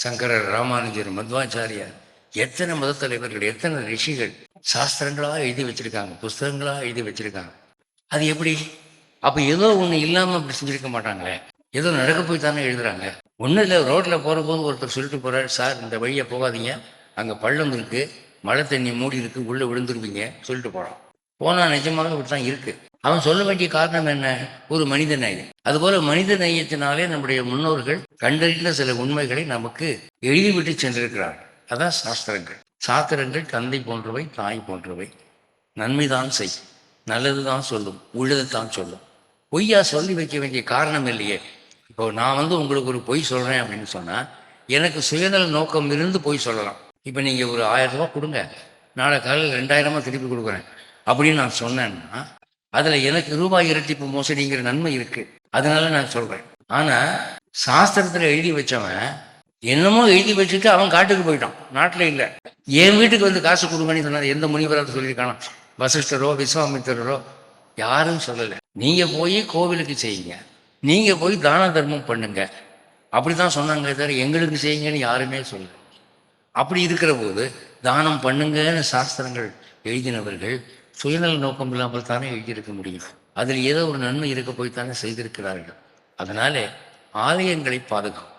சங்கரர், ராமானுஜர், மத்வாச்சாரியார், எத்தனை மத தலைவர்கள், எத்தனை ரிஷிகள் சாஸ்திரங்களாக எழுதி வச்சிருக்காங்க, புஸ்தகங்களாக எழுதி வச்சிருக்காங்க. அது எப்படி? அப்போ ஏதோ ஒன்று இல்லாமல் அப்படி செஞ்சுருக்க மாட்டாங்களே, ஏதோ நடக்க போய் தானே எழுதுறாங்க. ஒன்றும் இல்லை, ரோட்டில் போகிற போது ஒருத்தர் சொல்லிட்டு போகிறார், சார் இந்த வழியை போகாதீங்க, அங்கே பள்ளம் இருக்குது, மழை தண்ணி மூடி இருக்குது, உள்ளே விழுந்துருவீங்க சொல்லிட்டு போகிறான். போனால் நிஜமாக இப்படி தான் இருக்குது. அவன் சொல்ல வேண்டிய காரணம் என்ன? ஒரு மனித நேயம். அதுபோல மனித நேயத்தினாலே நம்முடைய முன்னோர்கள் கண்டறிந்த சில உண்மைகளை நமக்கு எழுதிவிட்டு சென்றிருக்கிறார்கள். அதான் சாஸ்திரங்கள். சாஸ்திரங்கள் தந்தை போன்றவை, தாய் போன்றவை. நன்மைதான் செய், நல்லதுதான் சொல்லும், உள்ளதுதான் சொல்லும். பொய்யா சொல்லி வைக்க வேண்டிய காரணம் இல்லையே. இப்போ நான் உங்களுக்கு ஒரு பொய் சொல்கிறேன் அப்படின்னு சொன்னால் எனக்கு சுயநல நோக்கம் இருந்து பொய் சொல்லலாம். இப்போ நீங்கள் ஒரு 1000 ரூபா கொடுங்க, நாளை காலையில் 2000 திருப்பி கொடுக்குறேன் அப்படின்னு நான் சொன்னேன்னா அதில் எனக்கு ரூபாய் இரட்டிப்பு மோசடிங்கிற நன்மை இருக்குது, அதனால நான் சொல்கிறேன். ஆனால் சாஸ்திரத்தில் எழுதி வச்சவன் என்னமோ எழுதி வச்சுட்டு அவன் காட்டுக்கு போயிட்டான், நாட்டில் இல்லை. என் வீட்டுக்கு வந்து காசு கொடுங்கன்னு சொன்னார். எந்த முனிவராக சொல்லியிருக்கானா? வசிஷ்டரோ விஸ்வாமித்திரரோ யாரும் சொல்லலை. நீங்கள் போய் கோவிலுக்கு செய்யுங்க, நீங்கள் போய் தான தர்மம் பண்ணுங்க, அப்படி தான் சொன்னாங்க தவிர எங்களுக்கு செய்யுங்கன்னு யாருமே சொல்லலை. அப்படி இருக்கிற போது தானம் பண்ணுங்கன்னு சாஸ்திரங்கள் எழுதினவர்கள் சுயநல நோக்கம் இல்லாமல் தானே எழுதியிருக்க முடியும். அதில் ஏதோ ஒரு நன்மை இருக்க போய் தானே செய்திருக்கிறார்கள். அதனாலே ஆலயங்களை பாதுகாக்கும்.